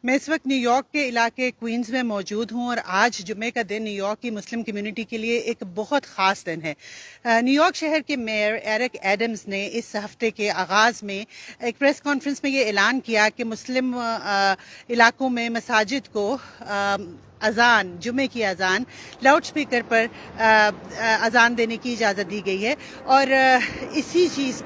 मैं इस वक्त न्यूयॉर्क के इलाके क्वींस में मौजूद हूं और आज जुम्मे का दिन न्यूयॉर्क की मुस्लिम कम्युनिटी के लिए एक बहुत ख़ास दिन है। न्यूयॉर्क शहर के मेयर एरिक एडम्स ने इस हफ्ते के आगाज़ में एक प्रेस कॉन्फ्रेंस में ये ऐलान किया कि मुस्लिम इलाकों में मसाजिद को अज़ान, जुम्मे की अज़ान लाउड स्पीकर पर अज़ान देने की इजाज़त दी गई है और इसी चीज़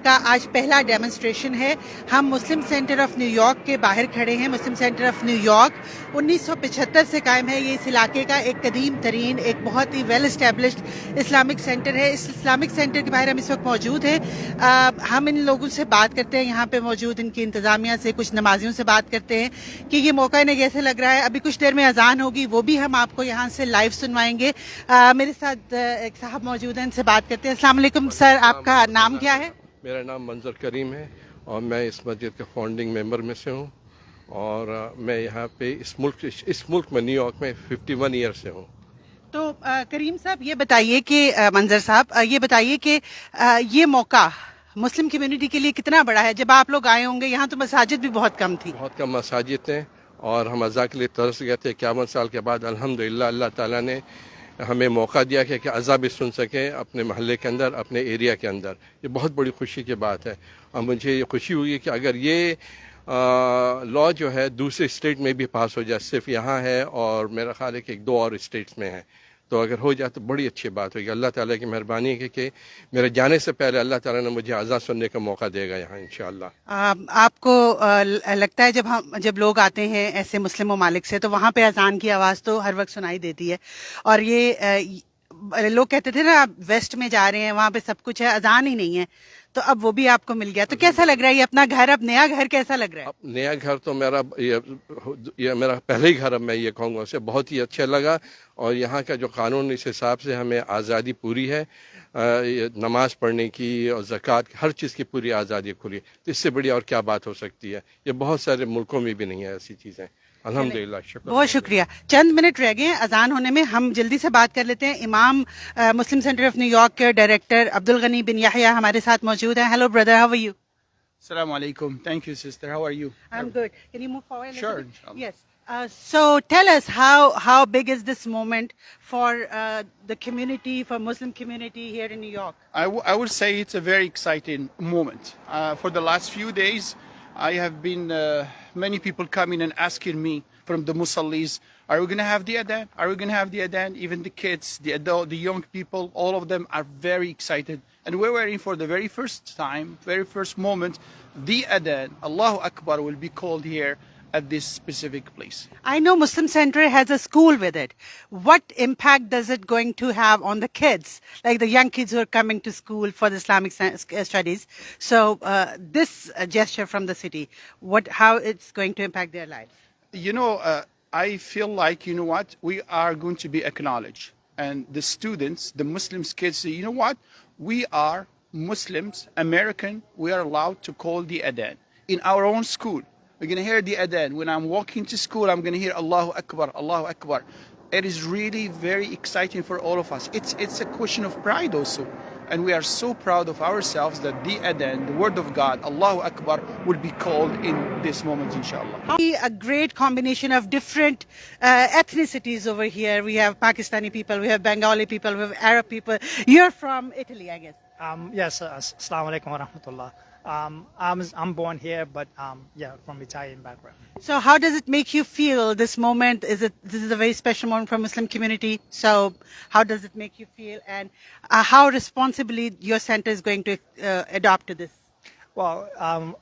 का आज पहला डेमोन्स्ट्रेशन है। हम मुस्लिम सेंटर ऑफ न्यूयॉर्क के बाहर खड़े हैं। मुस्लिम सेंटर ऑफ न्यूयॉर्क 1975 से कायम है। ये इस इलाके का एक कदीम तरीन, एक बहुत ही वेल इस्टेब्लिश्ड इस्लामिक सेंटर है। इस इस्लामिक सेंटर के बाहर हम इस वक्त मौजूद हैं। हम इन लोगों से बात करते हैं, यहाँ पे मौजूद इनकी इंतज़ामिया से, कुछ नमाजियों से बात करते हैं कि ये मौका इन्हें कैसे लग रहा है। अभी कुछ देर में अज़ान होगी, वो भी हम आपको यहाँ से लाइव सुनवाएंगे। मेरे साथ एक साहब मौजूद हैं, इनसे बात करते हैं। अस्सलाम वालेकुम सर, आपका नाम क्या है? मेरा नाम मंजर करीम है और मैं इस मस्जिद के फाउंडिंग मेंबर में से हूँ और मैं यहाँ पे इस मुल्क में न्यूयॉर्क में 51 ईयर से हूँ। तो करीम साहब ये बताइए कि मंजर साहब ये बताइए कि ये मौका मुस्लिम कम्युनिटी के लिए कितना बड़ा है। जब आप लोग आए होंगे यहाँ तो मसाजिद भी बहुत कम थी। बहुत कम मसाजिद थे और हम अज़ा के लिए तरस गए थे। 51 साल के बाद अल्हम्दुलिल्लाह अल्लाह ताला ने हमें मौका दिया कि अज़ा भी सुन सकें अपने महल्ले के अंदर, अपने एरिया के अंदर। ये बहुत बड़ी खुशी की बात है और मुझे ये खुशी हुई कि अगर ये लॉ जो है दूसरे स्टेट में भी पास हो जाए, सिर्फ यहाँ है और मेरा ख्याल है कि 1-2 और स्टेट्स में है, तो अगर हो जाए तो बड़ी अच्छी बात होगी। अल्लाह ताला की मेहरबानी है कि मेरे जाने से पहले अल्लाह ताला ने मुझे अज़ान सुनने का मौका देगा यहाँ इंशाअल्लाह। आपको लगता है जब लोग आते हैं ऐसे मुस्लिम ममालिक से तो वहाँ पे अज़ान की आवाज़ तो हर वक्त सुनाई देती है और ये लोग कहते थे ना आप वेस्ट में जा रहे हैं वहाँ पे सब कुछ है, अज़ान ही नहीं है, तो अब वो भी आपको मिल गया। तो कैसा लग रहा है ये अपना घर, अब नया घर कैसा लग रहा है? अब नया घर तो ये मेरा पहले ही घर, अब मैं ये कहूँगा उसे बहुत ही अच्छा लगा और यहाँ का जो कानून, इस हिसाब से हमें आज़ादी पूरी है नमाज पढ़ने की और ज़कात हर चीज़ की पूरी आज़ादी खुली। तो इससे बड़ी और क्या बात हो सकती है। ये बहुत सारे मुल्कों में भी नहीं है ऐसी चीज़ें। अल्हम्दुलिल्लाह, बहुत शुक्रिया। चंद मिनट रह गए हैं अजान होने में, हम जल्दी से बात कर लेते हैं। इमाम मुस्लिम सेंटर ऑफ न्यूयॉर्क के डायरेक्टर अब्दुल गनी बिन याहिया हमारे साथ मौजूद हैं। Hello brother, how are you? Assalamu alaikum. Thank you, sister. How are you? I'm good. Can you move forward a little Sure, bit? inshallah. Yes. So tell us how big is this moment for the community, for Muslim community here in New York? I would say it's a very exciting moment. For the last few days, I have been many people coming and asking me from the Musallis, are we going to have the adhan? Are we going to have the adhan? Even the kids, the adult, the young people, all of them are very excited. And we're waiting for the very first time, very first moment, the adhan, Allahu Akbar, will be called here at this specific place. I know Muslim Center has a school with it. What impact does it going to have on the kids, like the young kids who are coming to school for the Islamic studies? So this gesture from the city, how it's going to impact their lives? You know, I feel like, you know what, we are going to be acknowledged. And the students, the Muslims kids say, you know what, we are Muslims, American, we are allowed to call the adhan in our own school. We're going to hear the adhan. When I'm walking to school, I'm going to hear Allahu Akbar, Allahu Akbar. It is really very exciting for all of us. It's a question of pride also. And we are so proud of ourselves that the adhan, the word of God, Allahu Akbar, will be called in this moment, inshallah. A great combination of different ethnicities over here. We have Pakistani people, we have Bengali people, we have Arab people. You're from Italy, I guess. Yes, assalamu alaikum wa rahmatullah. I'm born here, but from Italian background. So how does it make you feel this moment? This is a very special moment for Muslim community. So how does it make you feel, and how responsibly your center is going to adopt to this? Well,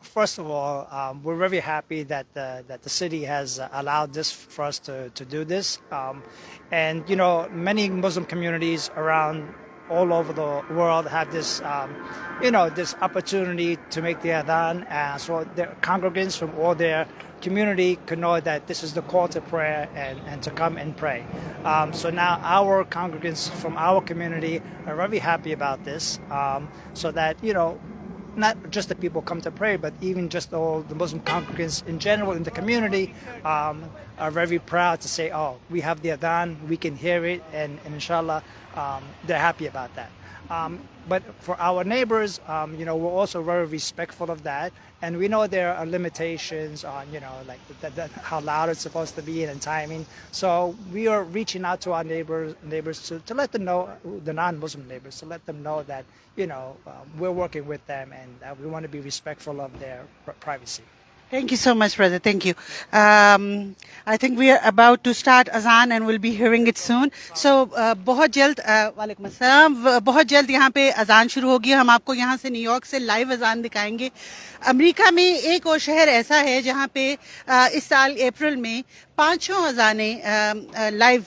first of all, we're very happy that the city has allowed this for us to do this. And you know, many Muslim communities around all over the world have this, this opportunity to make the adhan, so their congregants from all their community can know that this is the call to prayer and to come and pray. So now our congregants from our community are very happy about this, so that, you know, not just the people come to pray, but even just all the Muslim congregants in general in the community are very proud to say, oh, we have the adhan, we can hear it, and inshallah, they're happy about that. But for our neighbors, we're also very respectful of that. And we know there are limitations on, like how loud it's supposed to be and timing. So we are reaching out to our neighbors to let them know, the non-Muslim neighbors, to let them know that, we're working with them and we want to be respectful of their privacy. Thank you so much, brother. Thank you. I think we are about to start azan and we'll be hearing it soon. So, बहुत जल्द वालेकुम अस्सलाम, बहुत जल्द यहाँ पे अजान शुरू होगी. हम आपको यहाँ से न्यूयॉर्क से लाइव अजान दिखाएंगे. अमेरिका में एक और शहर ऐसा है जहाँ पे इस साल अप्रैल में 5 अजानें लाइव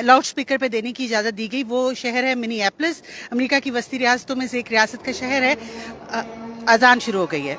लाउड स्पीकर पे देने की इजाज़त दी गई. वो शहर है मिनियापोलिस. अमेरिका की वस्ती रियासतों में से एक रियासत का शहर है. अजान शुरू हो गई है.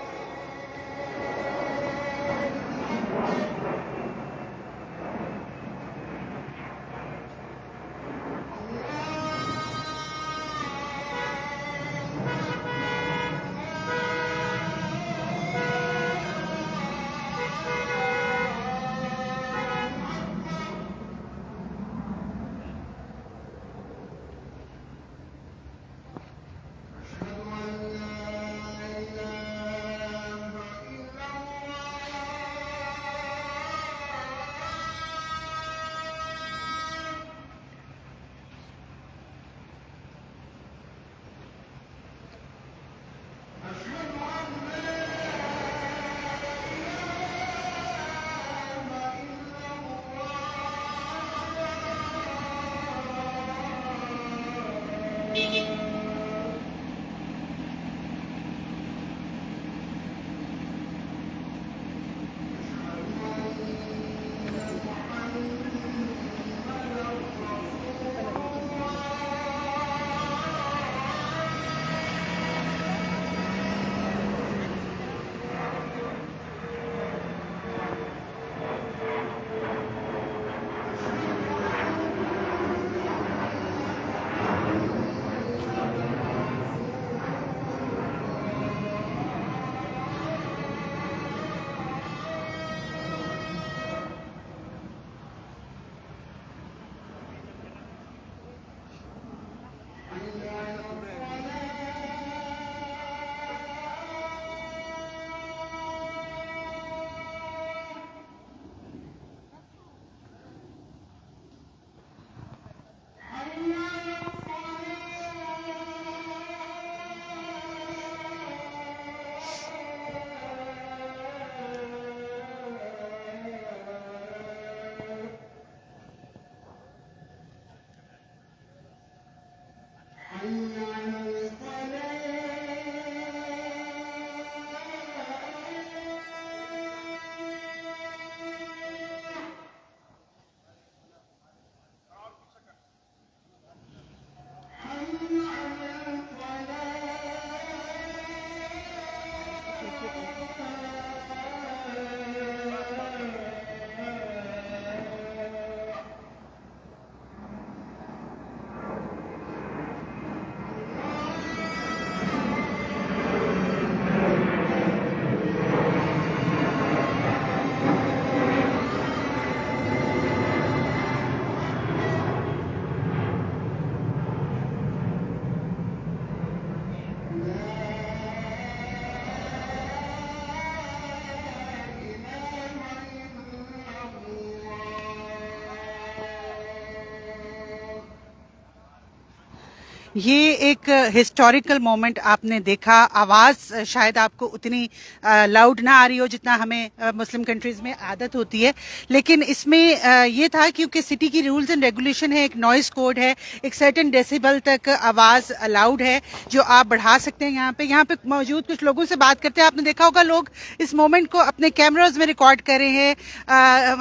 ये एक हिस्टोरिकल मोमेंट आपने देखा. आवाज़ शायद आपको उतनी लाउड ना आ रही हो जितना हमें मुस्लिम कंट्रीज़ में आदत होती है, लेकिन इसमें ये था क्योंकि सिटी की रूल्स एंड रेगुलेशन है, एक नॉइस कोड है, एक सर्टेन डेसिबल तक आवाज़ अलाउड है जो आप बढ़ा सकते हैं. यहाँ पे मौजूद कुछ लोगों से बात करते हैं. आपने देखा होगा लोग इस मोमेंट को अपने कैमराज में रिकॉर्ड कर रहे हैं,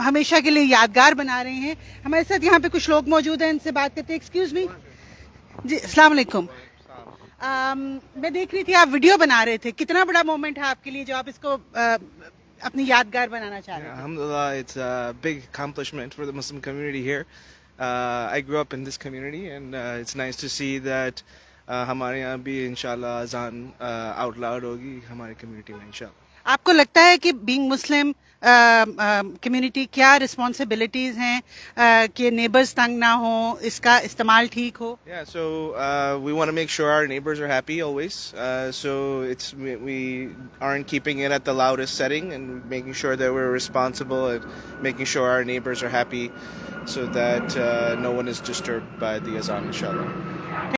हमेशा के लिए यादगार बना रहे हैं. हमारे साथ यहाँ पे कुछ लोग मौजूद हैं, इनसे बात करते हैं. एक्सक्यूज मी जी, अस्सलाम वालेकुम. मैं देख रही थी आप वीडियो बना रहे थे. कितना बड़ा मोमेंट है आपके लिए जो आप इसको अपनी यादगार बनाना चाह रहे हैं? Alhamdulillah, it's a big accomplishment for the Muslim community here. I grew up in this community and it's nice to see that हमारे यहाँ भी इंशाल्लाह अजान out loud होगी हमारे community में इंशाल्लाह. आपको लगता है कि बीइंग मुस्लिम کمیونٹی کیا رسپانسبلٹیز ہیں کہ نیبرز تنگ نہ ہوں, اس کا استعمال ٹھیک ہو؟ Yeah, so we want to make sure our neighbors are happy always. So we aren't keeping it at the loudest setting and making sure that we're responsible and making sure our neighbors are happy so that no one is disturbed by the azan, inshallah.